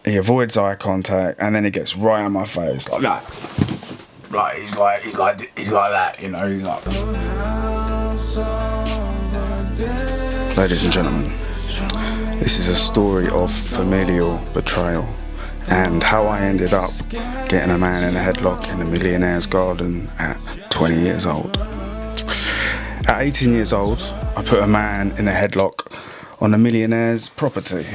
He avoids eye contact, and then he gets right in my face like that. Like he's like that, you know. He's like. Ladies and gentlemen, this is a story of familial betrayal and how I ended up getting a man in a headlock in a millionaire's garden at 20 years old. At 18 years old, I put a man in a headlock on a millionaire's property.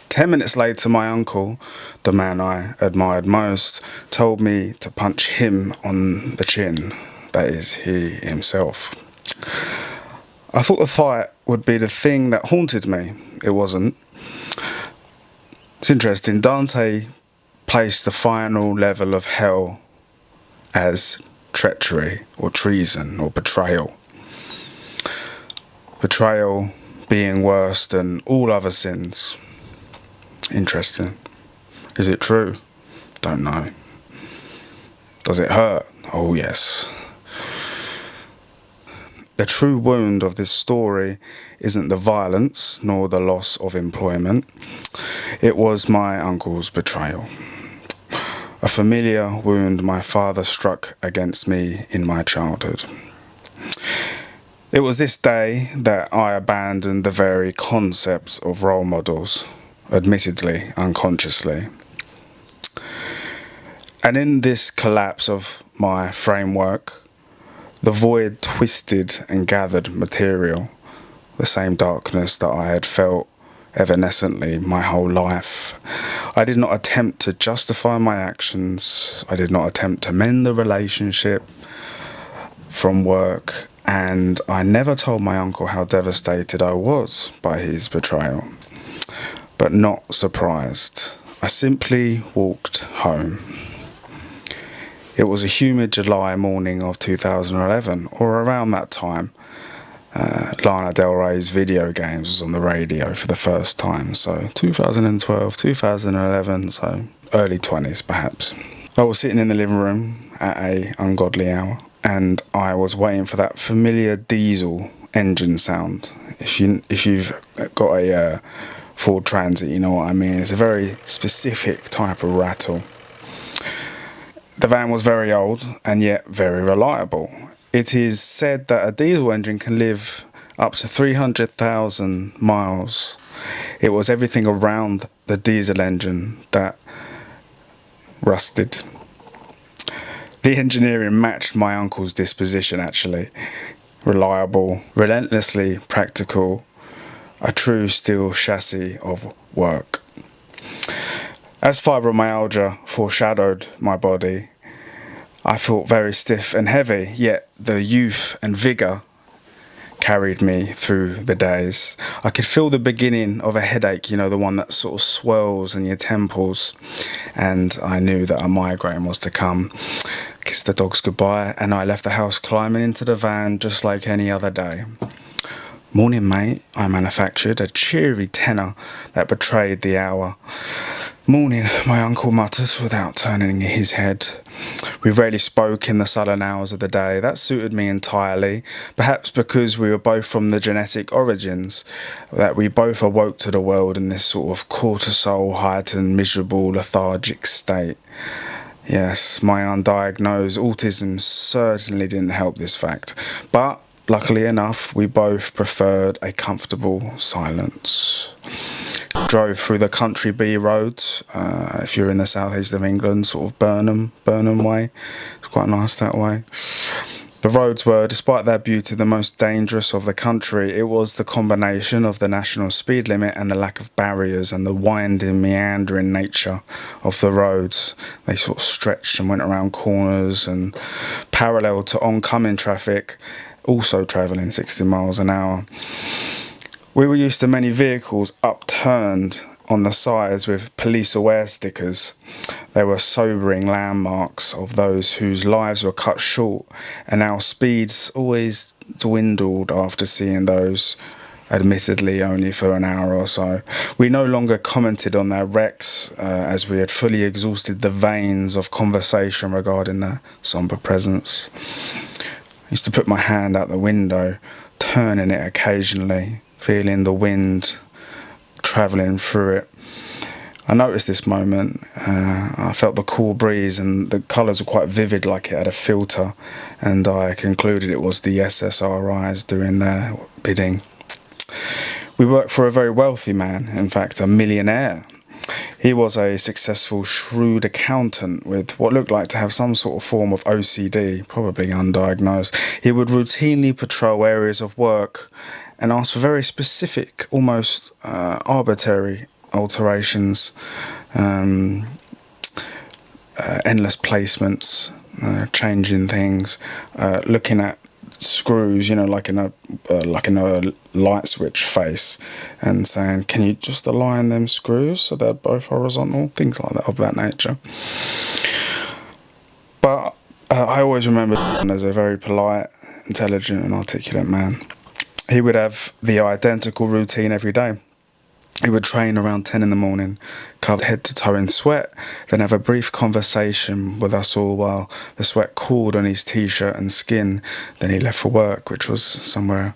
10 minutes later, my uncle, the man I admired most, told me to punch him on the chin. That is, he himself. I thought the fight would be the thing that haunted me. It wasn't. It's interesting. Dante placed the final level of hell as treachery or treason or betrayal. Betrayal being worse than all other sins. Interesting. Is it true? Don't know. Does it hurt? Oh yes. The true wound of this story isn't the violence nor the loss of employment. It was my uncle's betrayal. A familiar wound my father struck against me in my childhood. It was this day that I abandoned the very concepts of role models, admittedly, unconsciously. And in this collapse of my framework, the void twisted and gathered material, the same darkness that I had felt evanescently my whole life. I did not attempt to justify my actions. I did not attempt to mend the relationship from work, and I never told my uncle how devastated I was by his betrayal, but not surprised. I simply walked home. It was a humid July morning of 2011, or around that time. Lana Del Rey's Video Games was on the radio for the first time, so 2012, 2011, so early 20s perhaps. I was sitting in the living room at a ungodly hour, and I was waiting for that familiar diesel engine sound. If you've got a Ford Transit, you know what I mean. It's a very specific type of rattle. The van was very old and yet very reliable. It is said that a diesel engine can live up to 300,000 miles. It was everything around the diesel engine that rusted. The engineering matched my uncle's disposition, actually. Reliable, relentlessly practical, a true steel chassis of work. As fibromyalgia foreshadowed my body, I felt very stiff and heavy, yet the youth and vigour carried me through the days. I could feel the beginning of a headache, you know, the one that sort of swirls in your temples, and I knew that a migraine was to come. Kissed the dogs goodbye, and I left the house climbing into the van just like any other day. Morning, mate, I manufactured, a cheery tenor that betrayed the hour. Morning, my uncle muttered without turning his head. We rarely spoke in the sullen hours of the day. That suited me entirely, perhaps because we were both from the genetic origins, that we both awoke to the world in this sort of cortisol-heightened, miserable, lethargic state. Yes, my undiagnosed autism certainly didn't help this fact, but luckily enough, we both preferred a comfortable silence. Drove through the country B roads, if you're in the southeast of England, sort of Burnham way. It's quite nice that way. The roads were, despite their beauty, the most dangerous of the country. It was the combination of the national speed limit and the lack of barriers and the winding, meandering nature of the roads. They sort of stretched and went around corners and parallel to oncoming traffic, also travelling 60 miles an hour. We were used to many vehicles upturned on the sides with police aware stickers. They were sobering landmarks of those whose lives were cut short, and our speeds always dwindled after seeing those, admittedly only for an hour or so. We no longer commented on their wrecks, as we had fully exhausted the veins of conversation regarding their sombre presence. I used to put my hand out the window, turning it occasionally, feeling the wind travelling through it. I noticed this moment. I felt the cool breeze and the colours were quite vivid, like it had a filter, and I concluded it was the SSRIs doing their bidding. We worked for a very wealthy man, in fact a millionaire. He was a successful, shrewd accountant with what looked like to have some sort of form of OCD, probably undiagnosed. He would routinely patrol areas of work and ask for very specific, almost arbitrary alterations, endless placements, changing things, looking at screws, like in a light switch face, and saying, "Can you just align them screws so they're both horizontal?" Things like that, of that nature. But I always remember him as a very polite, intelligent, and articulate man. He would have the identical routine every day. He would train around 10 in the morning, covered head to toe in sweat, then have a brief conversation with us all while the sweat cooled on his t-shirt and skin. Then he left for work, which was somewhere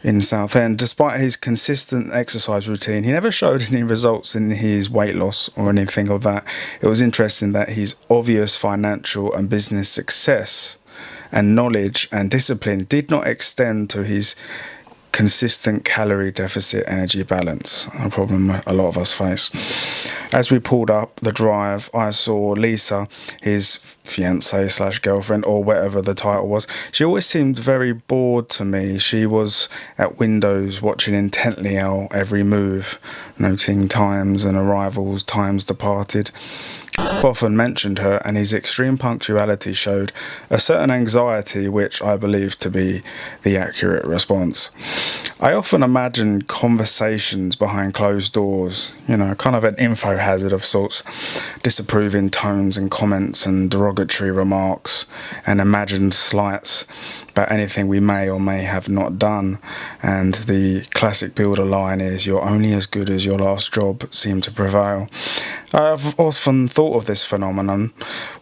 in Southend. Despite his consistent exercise routine, he never showed any results in his weight loss or anything of that. It was interesting that his obvious financial and business success and knowledge and discipline did not extend to his consistent calorie deficit energy balance, a problem a lot of us face. As we pulled up the drive, I saw Lisa, his fiancée slash girlfriend, or whatever the title was. She always seemed very bored to me. She was at windows watching intently our every move, noting times and arrivals, times departed. Often mentioned her, and his extreme punctuality showed a certain anxiety, which I believe to be the accurate response. I often imagine conversations behind closed doors, kind of an info hazard of sorts, disapproving tones and comments and derogatory remarks, and imagined slights about anything we may or may have not done. And the classic builder line is, "You're only as good as your last job," seemed to prevail. I've often thought of this phenomenon.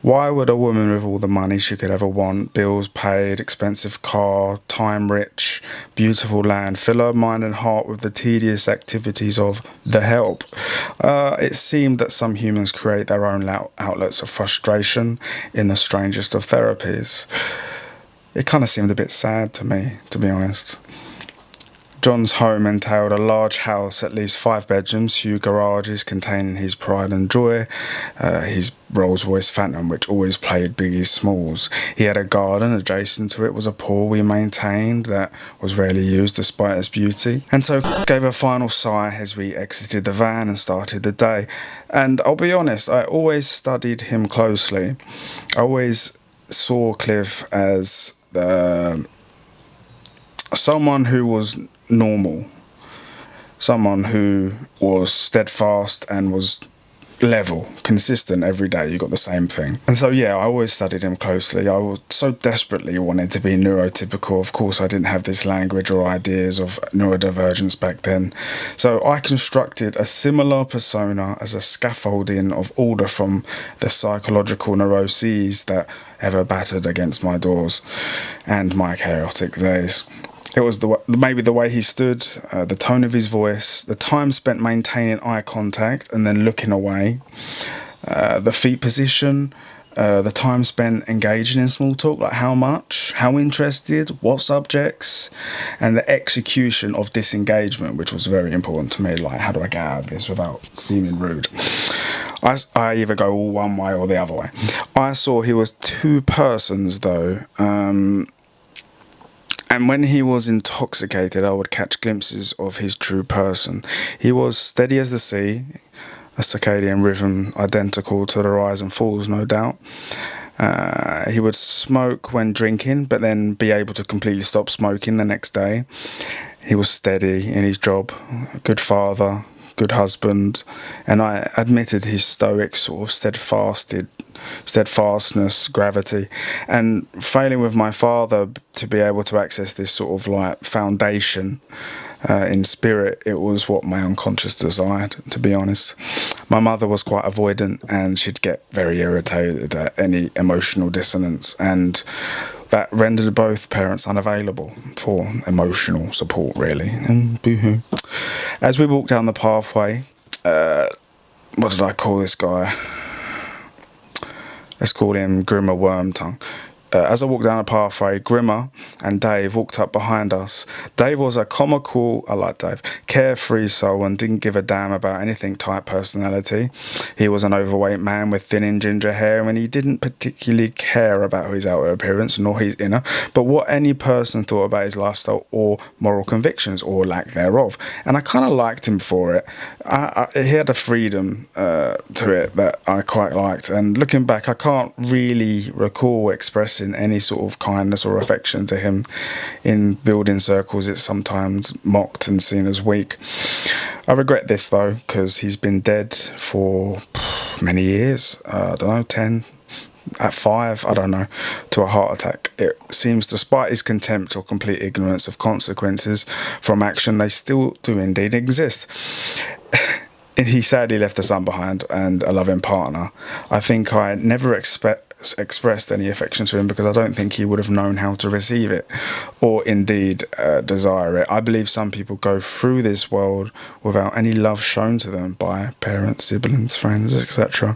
Why would a woman with all the money she could ever want, bills paid, expensive car, time rich, beautiful land, fill her mind and heart with the tedious activities of the help? It seemed that some humans create their own outlets of frustration in the strangest of therapies. It kind of seemed a bit sad to me, to be honest. John's home entailed a large house, at least 5 bedrooms, few garages containing his pride and joy, his Rolls-Royce Phantom, which always played Biggie Smalls. He had a garden. Adjacent to it was a pool we maintained that was rarely used despite its beauty. And so gave a final sigh as we exited the van and started the day. And I'll be honest, I always studied him closely. I always saw Cliff as someone who was normal, someone who was steadfast and was level, consistent every day. You got the same thing. And so I always studied him closely. I was so desperately wanted to be neurotypical. Of course, I didn't have this language or ideas of neurodivergence back then. So I constructed a similar persona as a scaffolding of order from the psychological neuroses that ever battered against my doors and my chaotic days. It was maybe the way he stood, the tone of his voice, the time spent maintaining eye contact and then looking away, the feet position, the time spent engaging in small talk, like how much, how interested, what subjects, and the execution of disengagement, which was very important to me, like how do I get out of this without seeming rude. I either go all one way or the other way. I saw he was two persons though, and when he was intoxicated, I would catch glimpses of his true person. He was steady as the sea, a circadian rhythm identical to the rise and falls, no doubt. He would smoke when drinking, but then be able to completely stop smoking the next day. He was steady in his job, a good father, good husband, and I admitted his stoic sort of steadfastness, gravity, and failing with my father to be able to access this sort of like foundation in spirit. It was what my unconscious desired, to be honest. My mother was quite avoidant and she'd get very irritated at any emotional dissonance, and that rendered both parents unavailable for emotional support, really. And boo-hoo. As we walked down the pathway, what did I call this guy? Let's call him Grimmer Wormtongue. As I walked down the pathway, Grimmer and Dave walked up behind us. Dave was a comical, I like Dave, carefree soul and didn't give a damn about anything type personality. He was an overweight man with thin and ginger hair, and he didn't particularly care about his outer appearance nor his inner, but what any person thought about his lifestyle or moral convictions or lack thereof. And I kind of liked him for it. He had a freedom to it that I quite liked, and looking back, I can't really recall expressing any sort of kindness or affection to him. In building circles, it's sometimes mocked and seen as weak. I regret this though, because he's been dead for many years. I don't know, 10, at 5, I don't know, to a heart attack. It seems, despite his contempt or complete ignorance of consequences from action, they still do indeed exist. He sadly left a son behind and a loving partner. I think I never expressed any affection to him because I don't think he would have known how to receive it or indeed desire it. I believe some people go through this world without any love shown to them by parents, siblings, friends, etc.,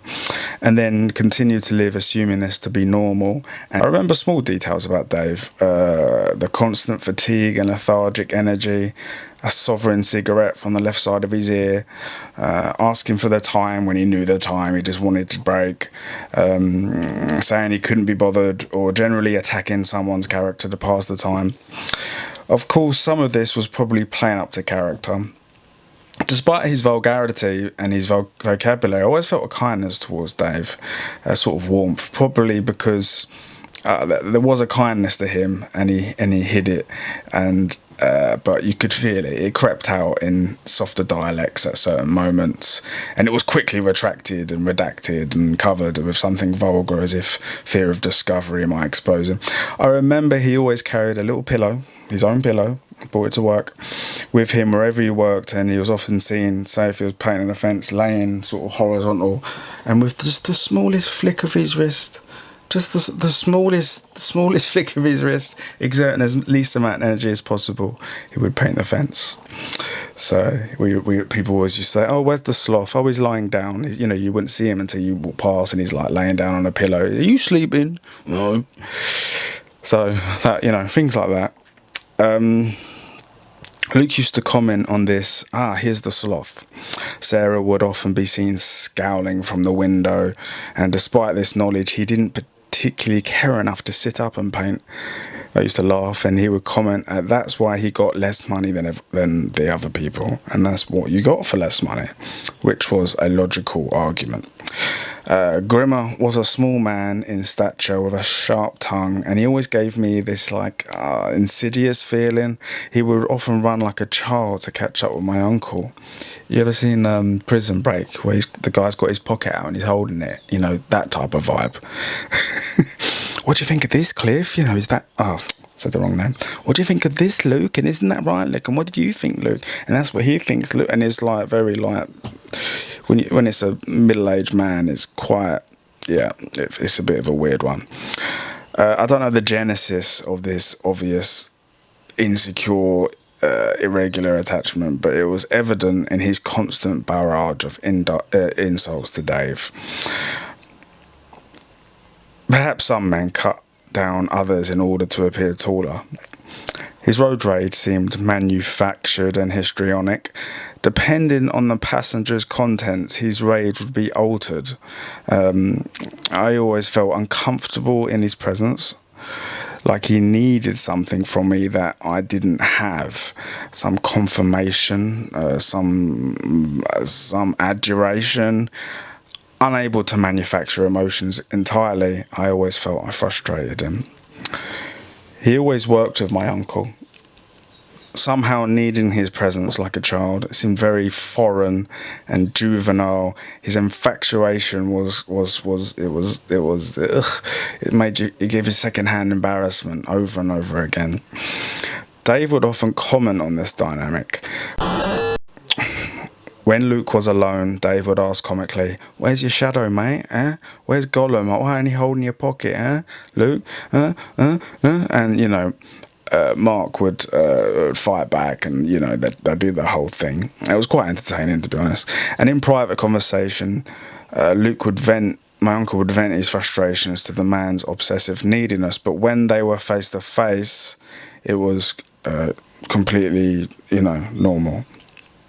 and then continue to live assuming this to be normal. And I remember small details about Dave, the constant fatigue and lethargic energy, a sovereign cigarette from the left side of his ear, asking for the time when he knew the time, he just wanted to break, saying he couldn't be bothered, or generally attacking someone's character to pass the time. Of course, some of this was probably playing up to character. Despite his vulgarity and his vocabulary, I always felt a kindness towards Dave, a sort of warmth, probably because there was a kindness to him, and he hid it, but you could feel it. It crept out in softer dialects at certain moments, and it was quickly retracted and redacted and covered with something vulgar, as if fear of discovery might expose him. I remember he always carried a little pillow, his own pillow, brought it to work with him wherever he worked, and he was often seen, say if he was painting a fence, laying sort of horizontal, and with just the smallest flick of his wrist, just the smallest flick of his wrist, exerting as least amount of energy as possible, he would paint the fence. So we people always used to say, "Oh, where's the sloth? Oh, he's lying down." You know, you wouldn't see him until you walk past, and he's like laying down on a pillow. Are you sleeping? No. So that, you know, things like that. Luke used to comment on this, here's the sloth. Sarah would often be seen scowling from the window, and despite this knowledge, he didn't particularly care enough to sit up and paint. I used to laugh, and he would comment, that's why he got less money than the other people, and that's what you got for less money, which was a logical argument. Grimmer was a small man in stature with a sharp tongue, and he always gave me this insidious feeling. He would often run like a child to catch up with my uncle. You ever seen Prison Break, where the guy's got his pocket out and he's holding it? You know, that type of vibe. What do you think of this, Cliff? You know, is that... said the wrong name. What do you think of this, Luke? And isn't that right, Luke? And what do you think, Luke? And that's what he thinks, Luke. And it's like very like... When it's a middle-aged man, it's quite... Yeah, it's a bit of a weird one. I don't know the genesis of this obvious, insecure, irregular attachment, but it was evident in his constant barrage of insults to Dave. Perhaps some men cut down others in order to appear taller. His road rage seemed manufactured and histrionic. Depending on the passenger's contents, his rage would be altered. I always felt uncomfortable in his presence, like he needed something from me that I didn't have. Some confirmation, some adjuration. Unable to manufacture emotions entirely, I always felt I frustrated him. He always worked with my uncle, somehow needing his presence like a child. It seemed very foreign and juvenile. His infatuation it gave you secondhand embarrassment over and over again. Dave would often comment on this dynamic. When Luke was alone, Dave would ask comically, "Where's your shadow, mate? Where's Gollum? Why ain't he holding your pocket, Luke? And, you know, Mark would fight back, and they'd do the whole thing. It was quite entertaining, to be honest. And in private conversation, my uncle would vent his frustrations to the man's obsessive neediness, but when they were face to face, it was completely, normal.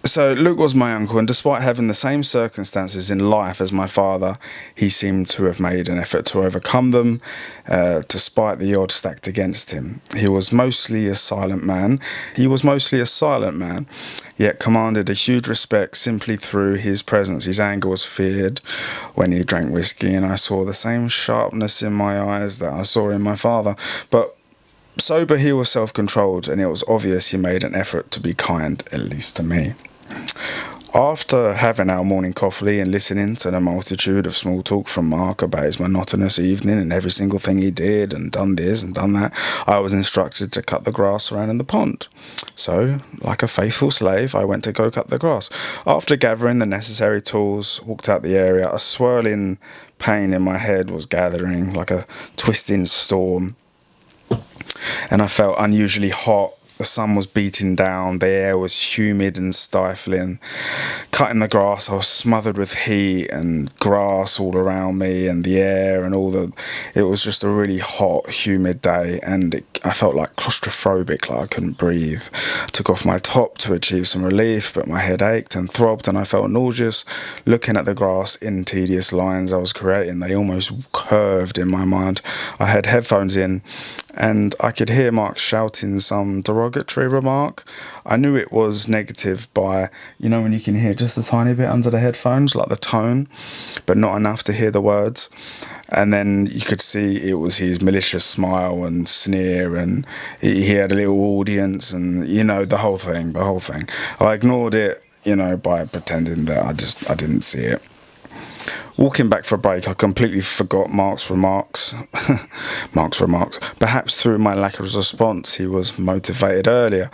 So Luke was my uncle, and despite having the same circumstances in life as my father, he seemed to have made an effort to overcome them, despite the odds stacked against him. He was mostly a silent man, yet commanded a huge respect simply through his presence. His anger was feared when he drank whiskey, and I saw the same sharpness in my eyes that I saw in my father. But sober, he was self-controlled, and it was obvious he made an effort to be kind, at least to me. After having our morning coffee and listening to the multitude of small talk from Mark about his monotonous evening and every single thing he did and done this and done that, I was instructed to cut the grass surrounding the pond. So, like a faithful slave, I went to go cut the grass. After gathering the necessary tools, walked out the area, a swirling pain in my head was gathering like a twisting storm, and I felt unusually hot. The sun was beating down, the air was humid and stifling. Cutting the grass, I was smothered with heat and grass all around me and the air and it was just a really hot, humid day, and I felt like claustrophobic, like I couldn't breathe. I took off my top to achieve some relief, but my head ached and throbbed and I felt nauseous. Looking at the grass in tedious lines I was creating, they almost curved in my mind. I had headphones in, and I could hear Mark shouting some derogatory remark. I knew it was negative by, when you can hear just a tiny bit under the headphones, like the tone, but not enough to hear the words. And then you could see it was his malicious smile and sneer, and he had a little audience, and, the whole thing. I ignored it, by pretending that I didn't see it. Walking back for a break, I completely forgot Mark's remarks. Perhaps through my lack of response, he was motivated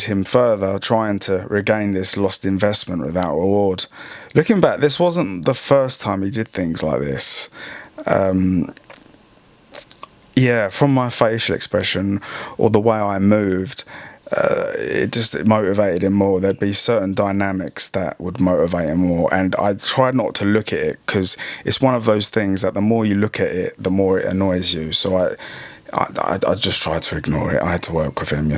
him further, trying to regain this lost investment without reward. Looking back, this wasn't the first time he did things like this. From my facial expression or the way I moved, it motivated him more. There'd be certain dynamics that would motivate him more, and I tried not to look at it, because it's one of those things that the more you look at it, the more it annoys you. So I just tried to ignore it. I had to work with him,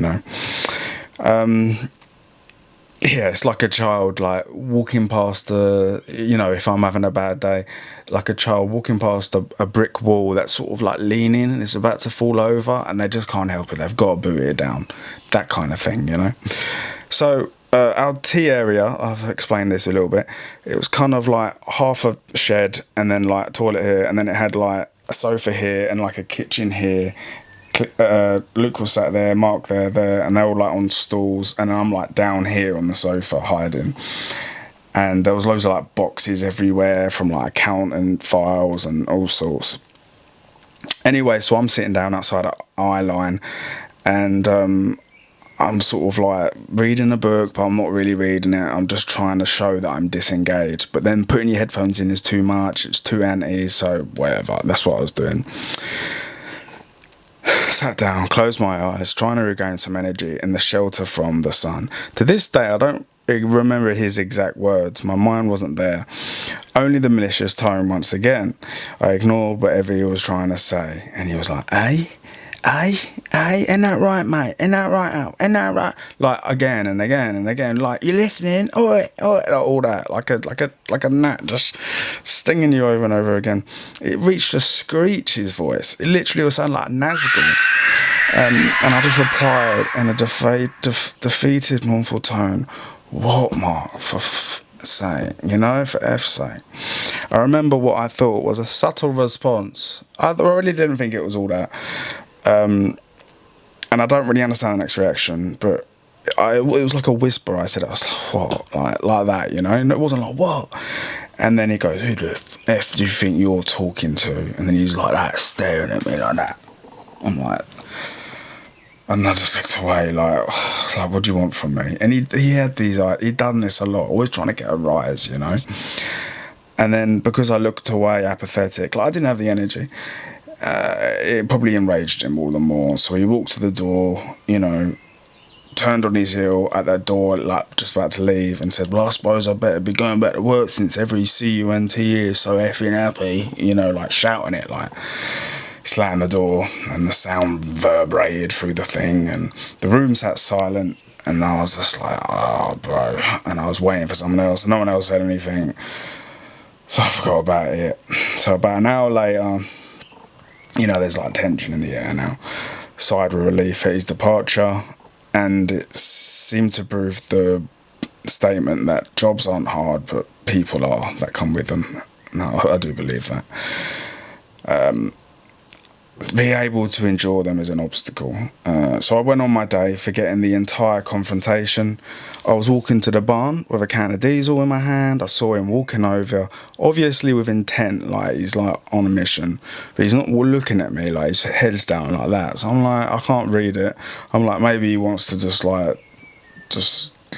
it's like a child, like walking past if I'm having a bad day, like a child walking past a brick wall that's sort of like leaning and it's about to fall over, and they just can't help it. They've got to boot it down. That kind of thing, So our tea area, I've explained this a little bit. It was kind of like half a shed, and then like a toilet here, and then it had like a sofa here and like a kitchen here. Luke was sat there, Mark there, and they were like on stools, and I'm like down here on the sofa hiding. And there was loads of like boxes everywhere from like accountant files and all sorts. Anyway, so I'm sitting down outside at eye line, and I'm sort of like reading a book, but I'm not really reading it. I'm just trying to show that I'm disengaged. But then putting your headphones in is too much. It's too anti, so whatever. That's what I was doing. Sat down, closed my eyes, trying to regain some energy in the shelter from the sun. To this day, I don't remember his exact words. My mind wasn't there. Only the malicious tone once again. I ignored whatever he was trying to say, and he was like, ain't that right, mate? Ain't that right, Al? Ain't that right? Like again and again and again, like, you listening? Oi, all that, like a gnat just stinging you over and over again. It reached a screech, his voice. It literally was sounding like Nazgul. And I just replied in a defeated, mournful tone, "What, Mark? For F's sake, for F's sake." I remember what I thought was a subtle response. I really didn't think it was all that. And I don't really understand the next reaction, but it was like a whisper. I said, I was like, what? Like that, And it wasn't like, what? And then he goes, who the F do you think you're talking to? And then he's like that, staring at me like that. I'm like, and I just looked away, like, what do you want from me? And he had he'd done this a lot, always trying to get a rise, And then because I looked away, apathetic, like I didn't have the energy, it probably enraged him all the more. So he walked to the door, you know, turned on his heel at that door, like just about to leave, and said, well, I suppose I better be going back to work since every CUNT is so effing happy, you know, like shouting it, like slammed the door, and the sound reverberated through the thing, and the room sat silent, and I was just like, oh, bro, and I was waiting for someone else, no one else said anything, so I forgot about it. So about an hour later, you know, there's like tension in the air now. Sighed with relief at his departure, and it seemed to prove the statement that jobs aren't hard, but people are that come with them. No, I do believe that. Be able to endure them is an obstacle. So I went on my day, forgetting the entire confrontation. I was walking to the barn with a can of diesel in my hand. I saw him walking over, obviously with intent, like he's like on a mission, but he's not looking at me, like his head's down like that. So I'm like, I can't read it. I'm like, maybe he wants to just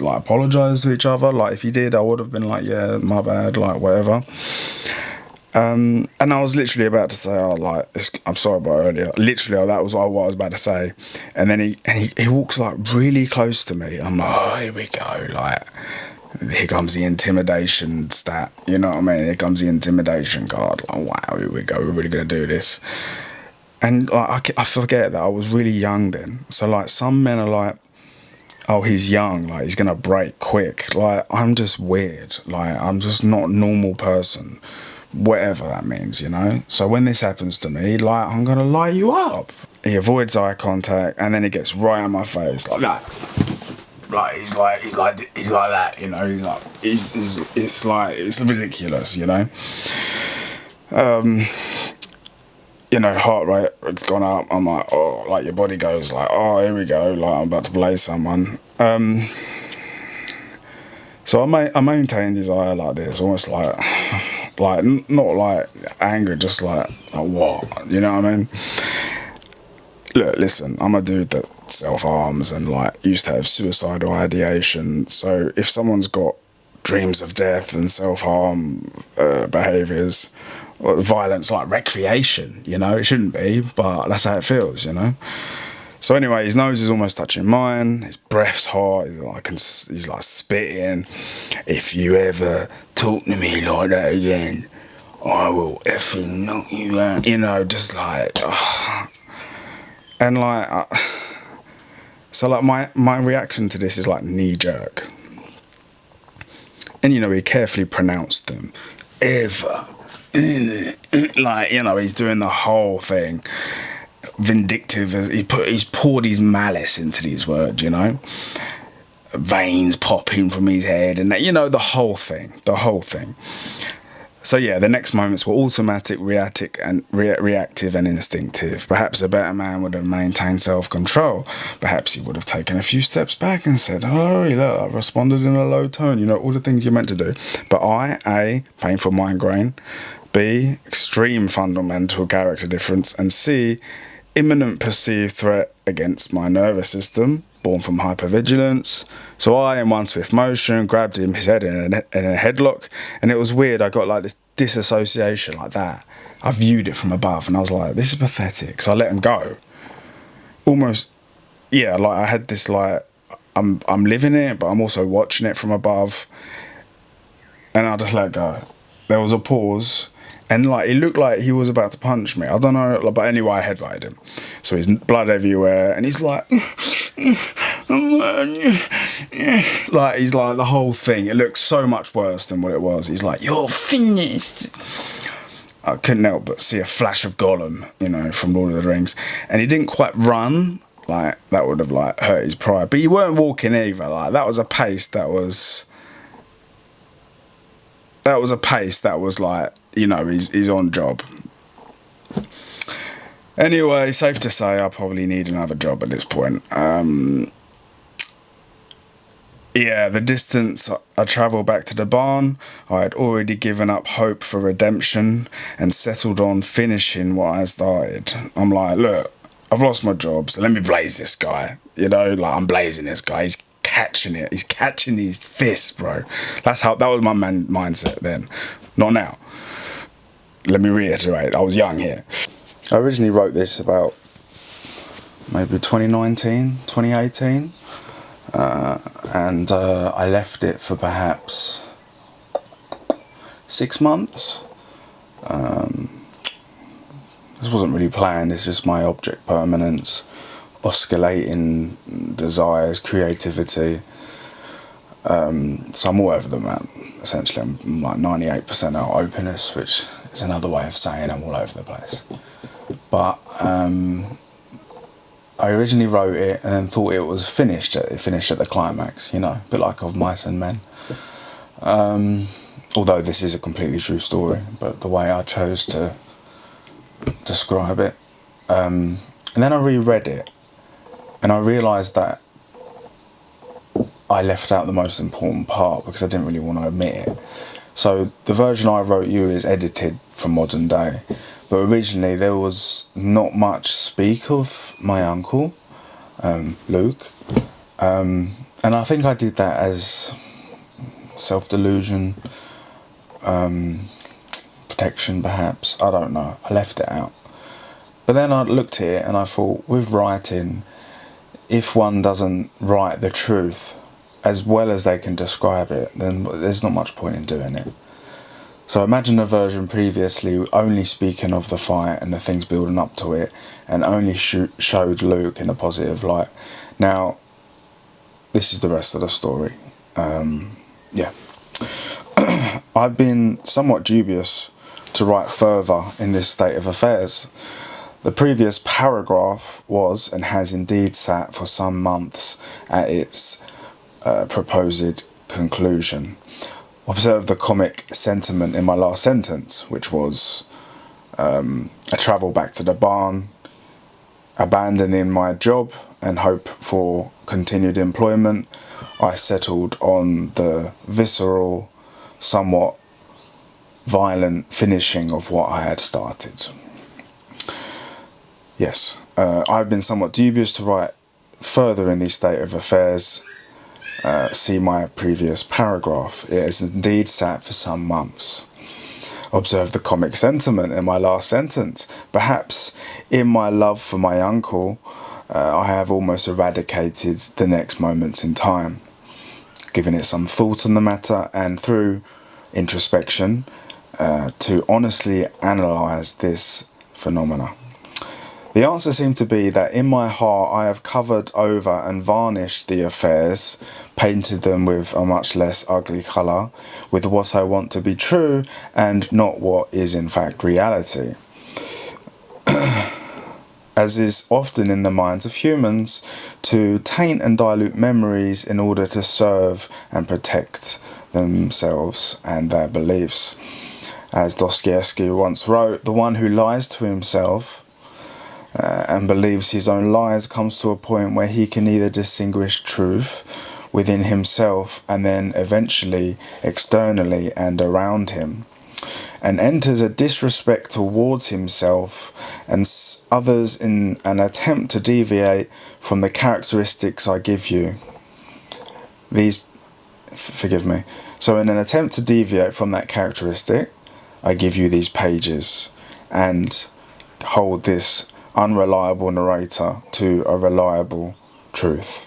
apologise to each other. Like if he did, I would have been like, yeah, my bad, like whatever. And I was literally about to say, oh, like, I'm sorry about earlier. Literally, that was what I was about to say. And then he walks like really close to me. I'm like, oh, here we go. Like, here comes the intimidation stat. You know what I mean? Here comes the intimidation card. Like, wow, here we go. We're really going to do this. And like, I forget that I was really young then. So like some men are like, oh, he's young, like he's gonna break quick. Like I'm just weird. Like I'm just not a normal person. Whatever that means, you know. So when this happens to me, like I'm gonna light you up. He avoids eye contact, and then he gets right on my face like that. Like he's like that, you know. He's like it's ridiculous, you know. You know, heart rate had gone up. I'm like, oh, like your body goes like, oh, here we go. Like I'm about to blaze someone. So I maintained his eye like this, almost like not like anger, just like what, you know what I mean? Look, listen, I'm a dude that self-harms and like used to have suicidal ideation. So if someone's got dreams of death and self-harm behaviours, or violence like recreation, you know, it shouldn't be, but that's how it feels, you know. So anyway, his nose is almost touching mine, his breath's hot, he's like spitting. If you ever talk to me like that again, I will effing knock you out, you know, just like, ugh. And like, so like my reaction to this is like knee jerk. And you know, he carefully pronounced them, ever. Like, you know, he's doing the whole thing vindictive. He's poured his malice into these words, you know, veins popping from his head, and that, you know, the whole thing. So yeah, the next moments were automatic, reactive and instinctive. Perhaps a better man would have maintained self-control. Perhaps he would have taken a few steps back and said, oh, look, I responded in a low tone, you know, all the things you're meant to do. But A, painful migraine, B, extreme fundamental character difference, and C, imminent perceived threat against my nervous system, born from hypervigilance. So I, in one swift motion, grabbed his head in a headlock, and it was weird. I got like this disassociation like that. I viewed it from above, and I was like, this is pathetic. So I let him go. Almost, yeah, like I had this like, I'm living it, but I'm also watching it from above, and I just let go. There was a pause. And like it looked like he was about to punch me. I don't know, but anyway, I headlighted him. So he's blood everywhere, and he's like, like he's like the whole thing. It looked so much worse than what it was. He's like, you're finished. I couldn't help but see a flash of Gollum, you know, from Lord of the Rings, and he didn't quite run. Like that would have like hurt his pride. But he weren't walking either. Like that was a pace that was. Like, you know, he's on job. Anyway, safe to say I probably need another job at this point. Yeah, the distance I travelled back to the barn, I had already given up hope for redemption and settled on finishing what I started. I'm like, look, I've lost my job, so let me blaze this guy. You know, like I'm blazing this guy. He's catching it. He's catching his fists, bro. That was my mindset then. Not now. Let me reiterate, I was young here. I originally wrote this about maybe 2019, 2018, and I left it for perhaps 6 months. This wasn't really planned, it's just my object permanence, oscillating desires, creativity. So I'm all over the map, essentially. I'm like 98% out openness, which is another way of saying I'm all over the place. But I originally wrote it and then thought it was finished. It finished at the climax, you know, a bit like Of Mice and Men. Although this is a completely true story, but the way I chose to describe it. And then I reread it, and I realised that I left out the most important part because I didn't really want to admit it. So the version I wrote you is edited from modern day, but originally there was not much speak of my uncle, Luke, and I think I did that as self-delusion, protection perhaps, I don't know, I left it out. But then I looked at it and I thought, with writing, if one doesn't write the truth as well as they can describe it, then there's not much point in doing it. So imagine a version previously only speaking of the fight and the things building up to it, and only showed Luke in a positive light. Now, this is the rest of the story. Yeah. I've been somewhat dubious to write further in this state of affairs. The previous paragraph was, and has indeed sat for some months at its proposed conclusion. Observe the comic sentiment in my last sentence, which was a travel back to the barn, abandoning my job and hope for continued employment. I settled on the visceral, somewhat violent finishing of what I had started. Yes, I've been somewhat dubious to write further in this state of affairs. See my previous paragraph. It has indeed sat for some months. Observe the comic sentiment in my last sentence. Perhaps in my love for my uncle, I have almost eradicated the next moments in time, giving it some thought on the matter, and through introspection to honestly analyse this phenomena. The answer seemed to be that in my heart I have covered over and varnished the affairs, painted them with a much less ugly colour, with what I want to be true and not what is in fact reality. As is often in the minds of humans, to taint and dilute memories in order to serve and protect themselves and their beliefs. As Dostoevsky once wrote, the one who lies to himself and believes his own lies comes to a point where he can either distinguish truth within himself and then eventually externally and around him, and enters a disrespect towards himself and others in an attempt to deviate from the characteristics I give you. So in an attempt to deviate from that characteristic, I give you these pages and hold this unreliable narrator to a reliable truth.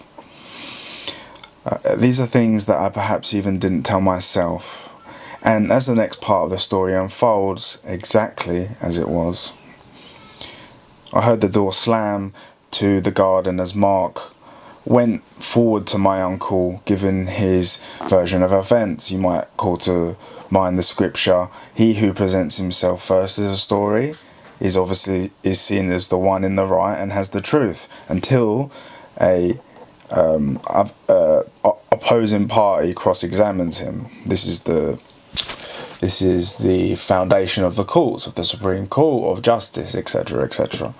These are things that I perhaps even didn't tell myself, and as the next part of the story unfolds exactly as it was. I heard the door slam to the garden as Mark went forward to my uncle, giving his version of events. You might call to mind the scripture, he who presents himself first as a story is seen as the one in the right and has the truth, until a opposing party cross-examines him. This is the foundation of the courts, of the Supreme Court, of justice, etc., etc.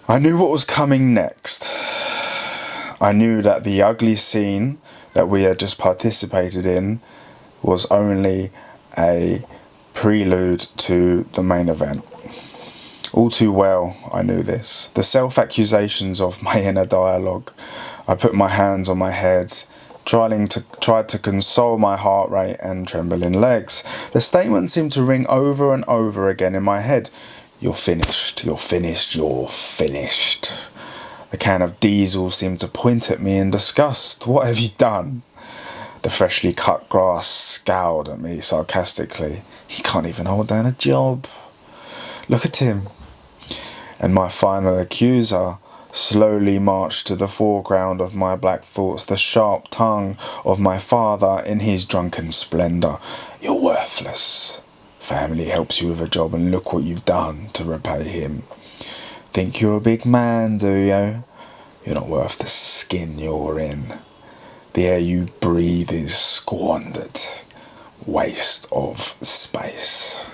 I knew what was coming next. I knew that the ugly scene that we had just participated in was only a prelude to the main event. All too well, I knew this. The self-accusations of my inner dialogue. I put my hands on my head, tried to console my heart rate and trembling legs. The statement seemed to ring over and over again in my head. You're finished, you're finished, you're finished. The can of diesel seemed to point at me in disgust. What have you done? The freshly cut grass scowled at me sarcastically. He can't even hold down a job. Look at him. And my final accuser slowly marched to the foreground of my black thoughts, the sharp tongue of my father in his drunken splendour. You're worthless. Family helps you with a job, and look what you've done to repay him. Think you're a big man, do you? You're not worth the skin you're in. The air you breathe is squandered. Waste of space.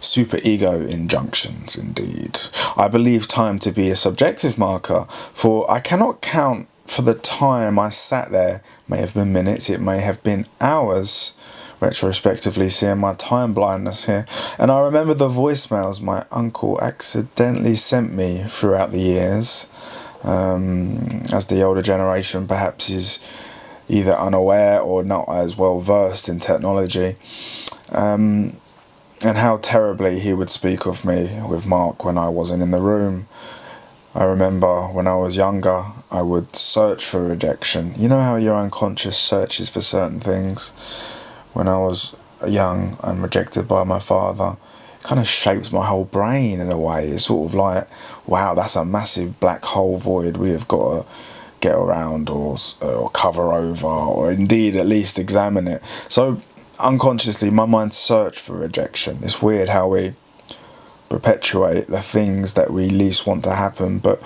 Superego injunctions, indeed. I believe time to be a subjective marker, for I cannot count for the time I sat there. May have been minutes, it may have been hours, retrospectively seeing my time blindness here. And I remember the voicemails my uncle accidentally sent me throughout the years, as the older generation perhaps is either unaware or not as well versed in technology, and how terribly he would speak of me with Mark when I wasn't in the room. I remember when I was younger, I would search for rejection. You know how your unconscious searches for certain things? When I was young and rejected by my father, it kind of shaped my whole brain in a way. It's sort of like, wow, that's a massive black hole void we have got to get around or cover over, or indeed at least examine it. So unconsciously my mind searched for rejection. It's weird how we perpetuate the things that we least want to happen, but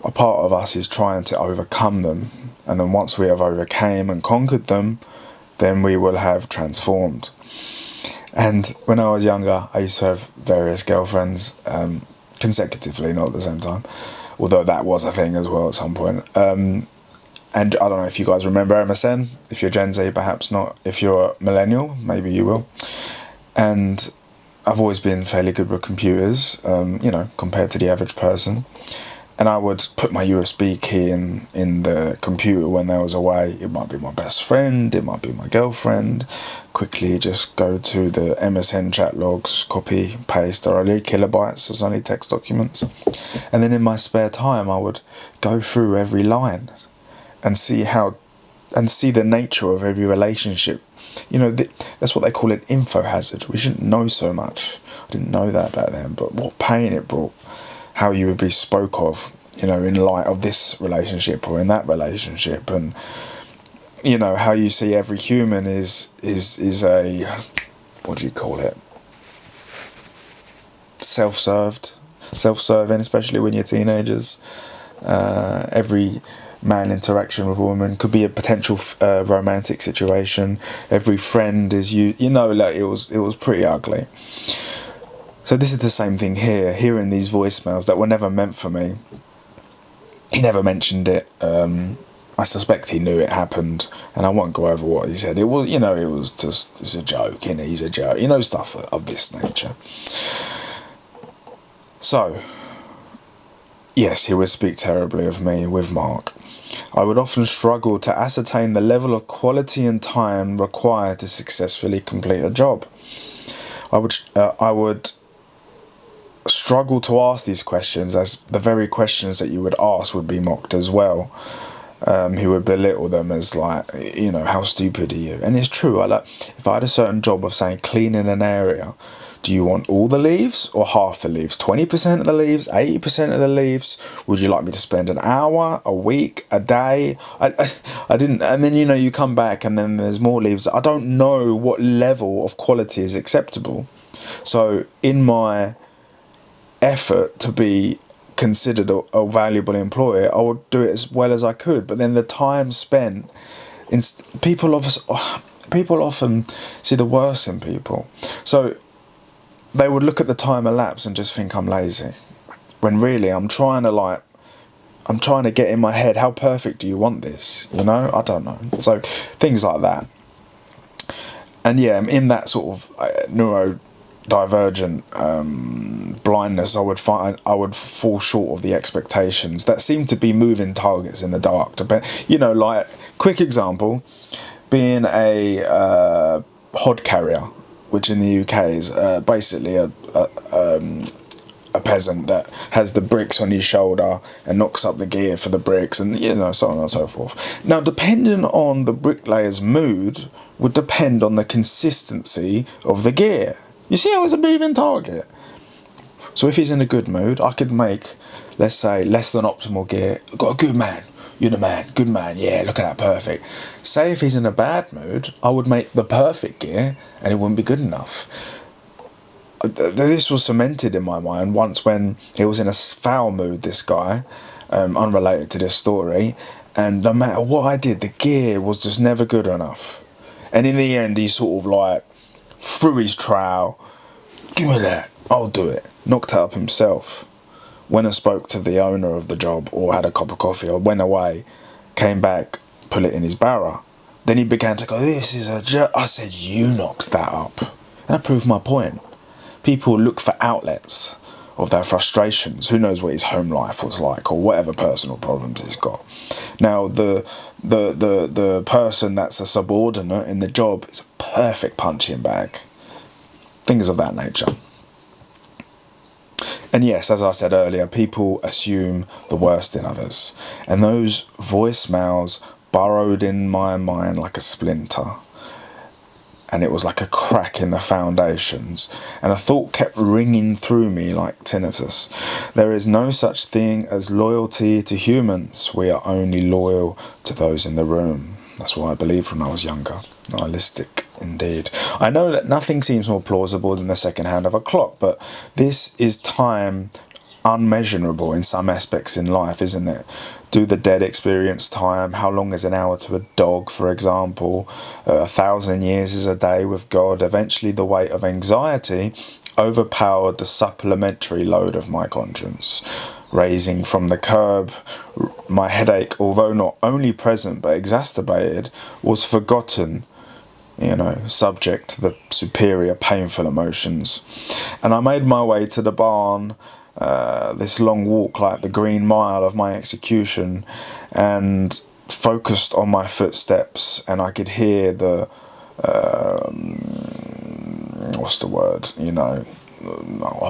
a part of us is trying to overcome them, and then once we have overcame and conquered them, then we will have transformed. And when I was younger, I used to have various girlfriends, consecutively, not at the same time, although that was a thing as well at some point. And I don't know if you guys remember MSN. If you're Gen Z, perhaps not. If you're a millennial, maybe you will. And I've always been fairly good with computers, compared to the average person. And I would put my USB key in the computer when I was away. It might be my best friend, it might be my girlfriend. Quickly just go to the MSN chat logs, copy, paste. There are only kilobytes, there's only text documents. And then in my spare time, I would go through every line and see the nature of every relationship. That's what they call an info hazard. We shouldn't know so much. I didn't know that back then, but what pain it brought. How you would be spoke of, in light of this relationship or in that relationship, and how you see every human is a, what do you call it? Self-serving, especially when you're teenagers. Every man interaction with a woman could be a potential romantic situation. Every friend is it was pretty ugly. So this is the same thing here, hearing these voicemails that were never meant for me. He never mentioned it. I suspect he knew it happened, and I won't go over what he said. It was, it's a joke, he's a joke, stuff of this nature. So, yes, he would speak terribly of me with Mark. I would often struggle to ascertain the level of quality and time required to successfully complete a job. I would struggle to ask these questions, as the very questions that you would ask would be mocked as well. He would belittle them as like, how stupid are you? And it's true. If I had a certain job of saying cleaning an area, do you want all the leaves or half the leaves? 20% of the leaves, 80% of the leaves? Would you like me to spend an hour, a week, a day? I didn't. And then you come back and then there's more leaves. I don't know what level of quality is acceptable. So in my effort to be considered a valuable employee, I would do it as well as I could. But then the time spent, people often see the worst in people. So they would look at the time elapsed and just think I'm lazy, when really I'm trying to get in my head, how perfect do you want this? I don't know. So things like that. And yeah, in that sort of neurodivergent blindness, I would fall short of the expectations that seem to be moving targets in the dark. Quick example, being a hod carrier which in the UK is basically a peasant that has the bricks on his shoulder and knocks up the gear for the bricks, and so on and so forth. Now, depending on the bricklayer's mood would depend on the consistency of the gear. You see how it's a moving target? So if he's in a good mood, I could make, let's say, less than optimal gear. Got a good man. You're the man. Good man. Yeah, look at that. Perfect. Say if he's in a bad mood, I would make the perfect gear and it wouldn't be good enough. This was cemented in my mind once when he was in a foul mood, this guy, unrelated to this story. And no matter what I did, the gear was just never good enough. And in the end, he sort of like threw his trowel. Give me that. I'll do it. Knocked it up himself. Went and spoke to the owner of the job, or had a cup of coffee, or went away, came back, put it in his barrow. Then he began to go, this is a joke. I said, you knocked that up. And that proved my point. People look for outlets of their frustrations. Who knows what his home life was like, or whatever personal problems he's got. Now, the person that's a subordinate in the job is a perfect punching bag. Things of that nature. And yes, as I said earlier, people assume the worst in others. And those voicemails burrowed in my mind like a splinter. And it was like a crack in the foundations. And a thought kept ringing through me like tinnitus. There is no such thing as loyalty to humans. We are only loyal to those in the room. That's what I believed when I was younger. Nihilistic indeed. I know that nothing seems more plausible than the second hand of a clock, but this is time unmeasurable in some aspects in life, isn't it? Do the dead experience time? How long is an hour to a dog, for example? 1,000 years is a day with God. Eventually the weight of anxiety overpowered the supplementary load of my conscience. Raising from the curb, my headache, although not only present but exacerbated, was forgotten, subject to the superior painful emotions. And I made my way to the barn, this long walk like the Green Mile of my execution, and focused on my footsteps, and I could hear the,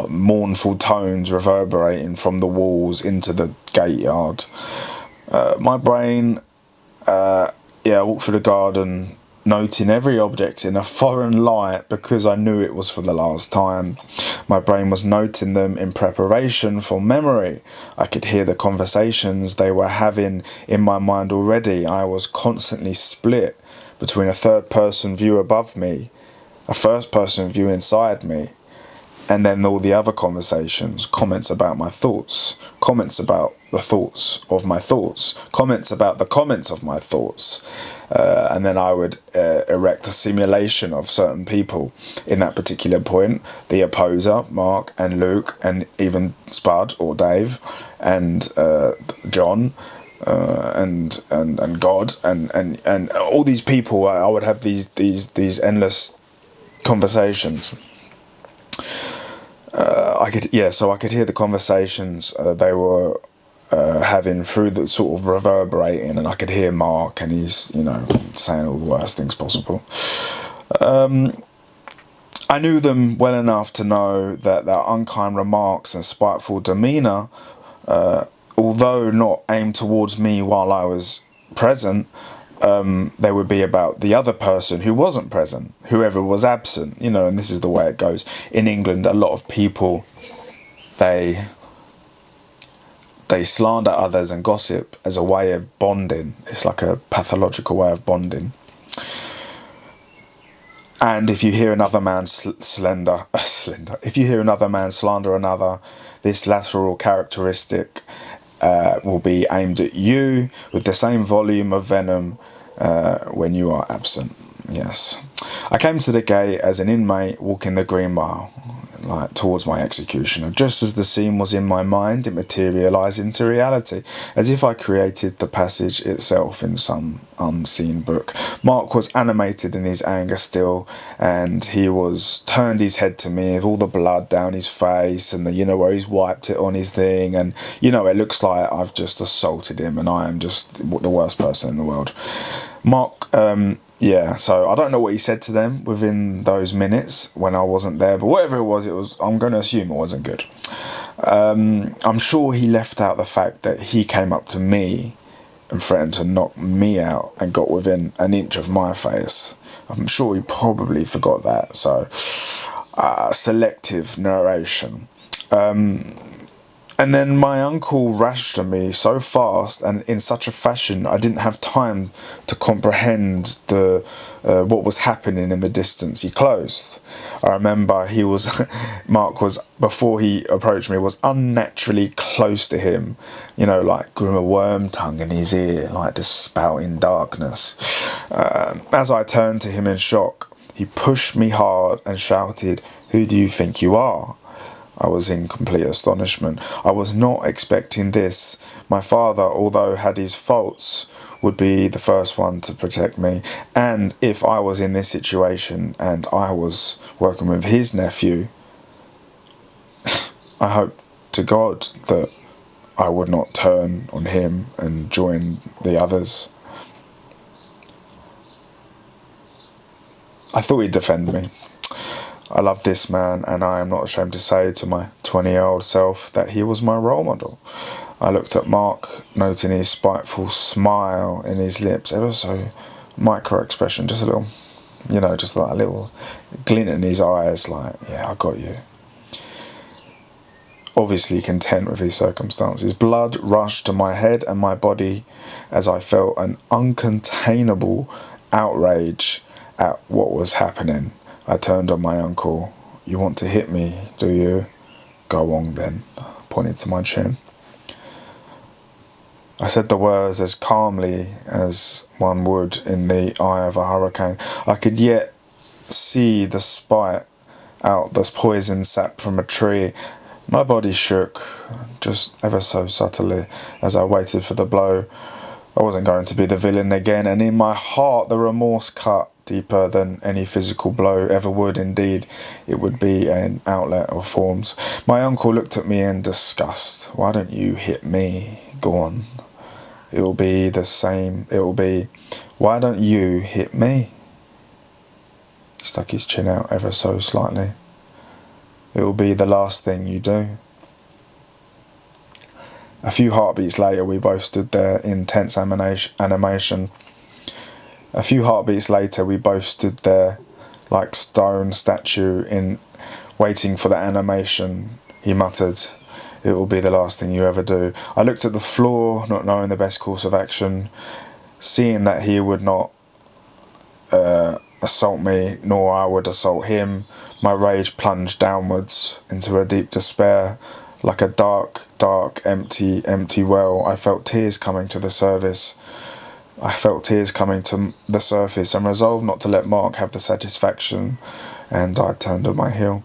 mournful tones reverberating from the walls into the gate yard. My brain, I walked through the garden, noting every object in a foreign light because I knew it was for the last time. My brain was noting them in preparation for memory. I could hear the conversations they were having in my mind already. I was constantly split between a third-person view above me, a first-person view inside me, and then all the other conversations, comments about my thoughts, comments about the thoughts of my thoughts, comments about the comments of my thoughts. And then I would erect a simulation of certain people in that particular point. The opposer, Mark and Luke, and even Spud or Dave, and John, and God, and all these people. I would have these endless conversations. I could hear the conversations they were having through the sort of reverberating, and I could hear Mark, and he's saying all the worst things possible. I knew them well enough to know that their unkind remarks and spiteful demeanour, although not aimed towards me while I was present, they would be about the other person who wasn't present, whoever was absent, and this is the way it goes. In England, a lot of people, they slander others and gossip as a way of bonding. It's like a pathological way of bonding. And if you hear another man if you hear another man slander another, this lateral characteristic will be aimed at you with the same volume of venom when you are absent. Yes. I came to the gate as an inmate walking the Green Mile, like towards my executioner. Just as the scene was in my mind, it materialised into reality, as if I created the passage itself in some unseen book. Mark was animated in his anger still, and he was turned his head to me with all the blood down his face, and where he's wiped it on his thing, and it looks like I've just assaulted him, and I am just the worst person in the world. Mark yeah, so I don't know what he said to them within those minutes when I wasn't there, but whatever it was, I'm going to assume it wasn't good. I'm sure he left out the fact that he came up to me and threatened to knock me out and got within an inch of my face. I'm sure he probably forgot that, so selective narration. And then my uncle rushed on me so fast and in such a fashion I didn't have time to comprehend the what was happening in the distance. He closed. I remember Mark was, before he approached me, was unnaturally close to him, like grew a worm tongue in his ear, like just spouting darkness. As I turned to him in shock, he pushed me hard and shouted, "Who do you think you are?" I was in complete astonishment. I was not expecting this. My father, although had his faults, would be the first one to protect me. And if I was in this situation and I was working with his nephew, I hope to God that I would not turn on him and join the others. I thought he'd defend me. I love this man, and I am not ashamed to say to my 20-year-old self that he was my role model. I looked at Mark, noting his spiteful smile in his lips, ever so micro expression, just a little, just like a little glint in his eyes, like, yeah, I got you. Obviously content with his circumstances. Blood rushed to my head and my body as I felt an uncontainable outrage at what was happening. I turned on my uncle. "You want to hit me, do you? Go on then," pointed to my chin. I said the words as calmly as one would in the eye of a hurricane. I could yet see the spite out the poison sap from a tree. My body shook, just ever so subtly, as I waited for the blow. I wasn't going to be the villain again, and in my heart the remorse cut deeper than any physical blow ever would. Indeed, it would be an outlet of forms. My uncle looked at me in disgust. "Why don't you hit me? Go on. It will be the same. It will be, why don't you hit me?" He stuck his chin out ever so slightly. "It will be the last thing you do." A few heartbeats later, we both stood there in tense animation. A few heartbeats later, we both stood there like stone statue waiting for the animation. He muttered, "It will be the last thing you ever do." I looked at the floor, not knowing the best course of action. Seeing that he would not assault me, nor I would assault him, my rage plunged downwards into a deep despair. Like a dark, empty well, I felt tears coming to the surface. And resolved not to let Mark have the satisfaction, and I turned on my heel.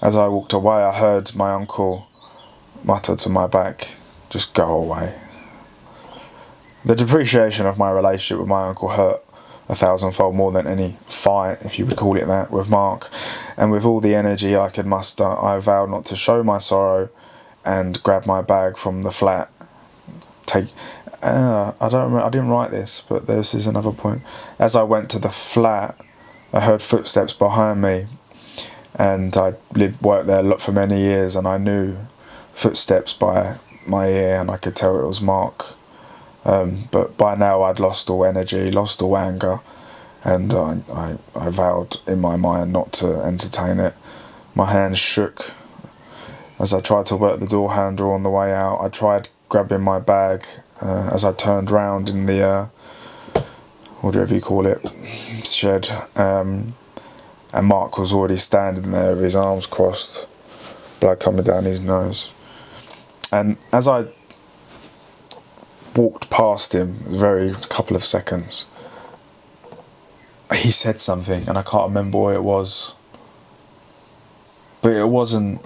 As I walked away, I heard my uncle mutter to my back, "Just go away." The depreciation of my relationship with my uncle hurt 1,000-fold more than any fight, if you would call it that, with Mark. And with all the energy I could muster, I vowed not to show my sorrow and grabbed my bag from the flat. I didn't write this, but this is another point. As I went to the flat, I heard footsteps behind me, and I worked there for many years, and I knew footsteps by my ear, and I could tell it was Mark. But by now I'd lost all energy, lost all anger, and I vowed in my mind not to entertain it. My hands shook as I tried to work the door handle on the way out. I tried grabbing my bag as I turned round in the, whatever you call it, shed, and Mark was already standing there with his arms crossed, blood coming down his nose. And as I walked past him, very couple of seconds, he said something, and I can't remember what it was, but it wasn't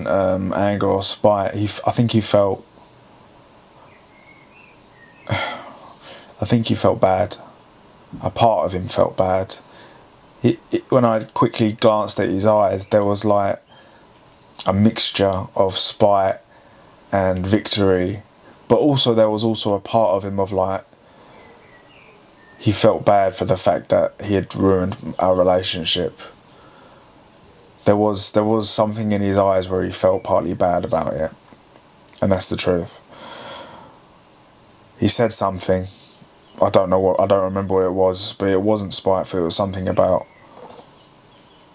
anger or spite. I think he felt bad. A part of him felt bad. When I quickly glanced at his eyes, there was like a mixture of spite and victory, but also there was also a part of him of like, he felt bad for the fact that he had ruined our relationship. There was something in his eyes where he felt partly bad about it, and that's the truth. He said something. I don't remember what it was, but it wasn't spiteful. It was something about,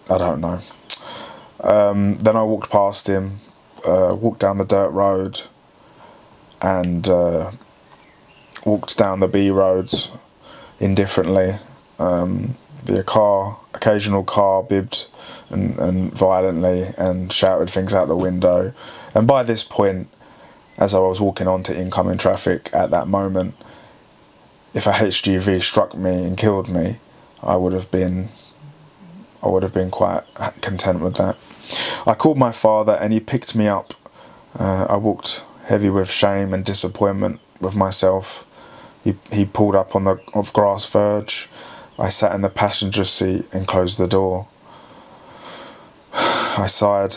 I don't know. Then I walked past him, walked down the dirt road, and walked down the B roads indifferently. The occasional car bibbed and violently and shouted things out the window. And by this point, as I was walking onto incoming traffic at that moment, if a HGV struck me and killed me, I would have been quite content with that. I called my father and he picked me up. I walked heavy with shame and disappointment with myself. He pulled up on the grass verge. I sat in the passenger seat and closed the door. I sighed.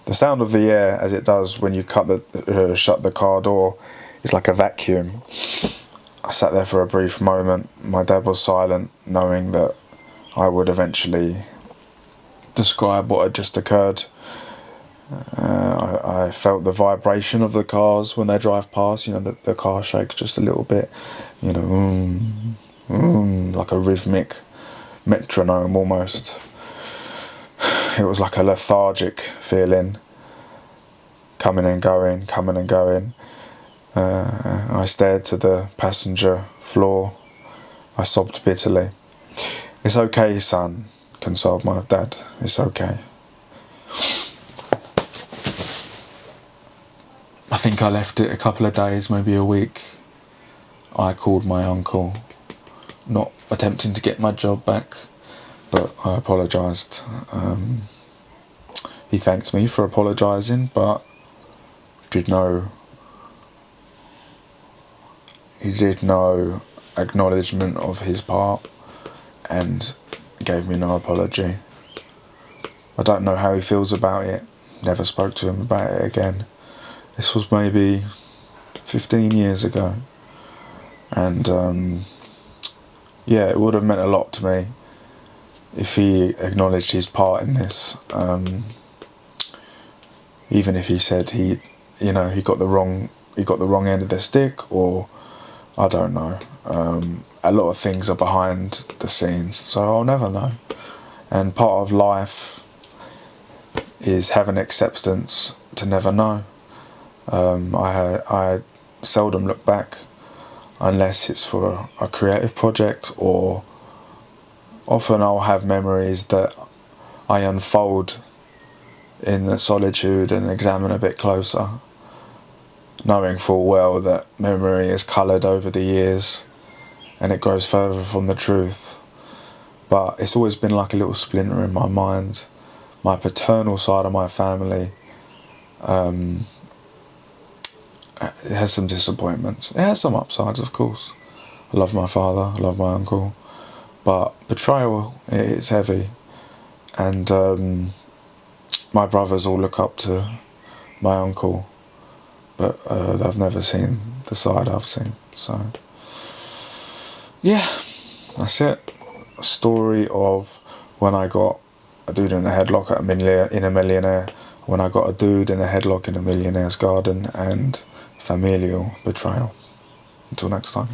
The sound of the air, as it does when you shut the car door, is like a vacuum. I sat there for a brief moment. My dad was silent, knowing that I would eventually describe what had just occurred. I felt the vibration of the cars when they drive past. The car shakes just a little bit. Like a rhythmic metronome almost. It was like a lethargic feeling, coming and going, coming and going. I stared to the passenger floor. I sobbed bitterly. "It's okay, son," consoled my dad. "It's okay." I think I left it a couple of days, maybe a week. I called my uncle, not attempting to get my job back, but I apologised. He thanked me for apologising, but he did no acknowledgement of his part and gave me no apology. I don't know how he feels about it. Never spoke to him about it again. This was maybe 15 years ago, and it would have meant a lot to me if he acknowledged his part in this. Even if he said he got the wrong end of the stick, or I don't know. A lot of things are behind the scenes, so I'll never know. And part of life is having acceptance to never know. I seldom look back unless it's for a creative project, or often I'll have memories that I unfold in the solitude and examine a bit closer, knowing full well that memory is coloured over the years and it grows further from the truth. But it's always been like a little splinter in my mind. My paternal side of my family, it has some disappointments. It has some upsides, of course. I love my father, I love my uncle, but betrayal, it's heavy. And my brothers all look up to my uncle, but they've never seen the side I've seen. So, yeah, that's it. A story of when I got a dude in a headlock in a millionaire, when I got a dude in a headlock in a millionaire's garden, and familial betrayal. Until next time.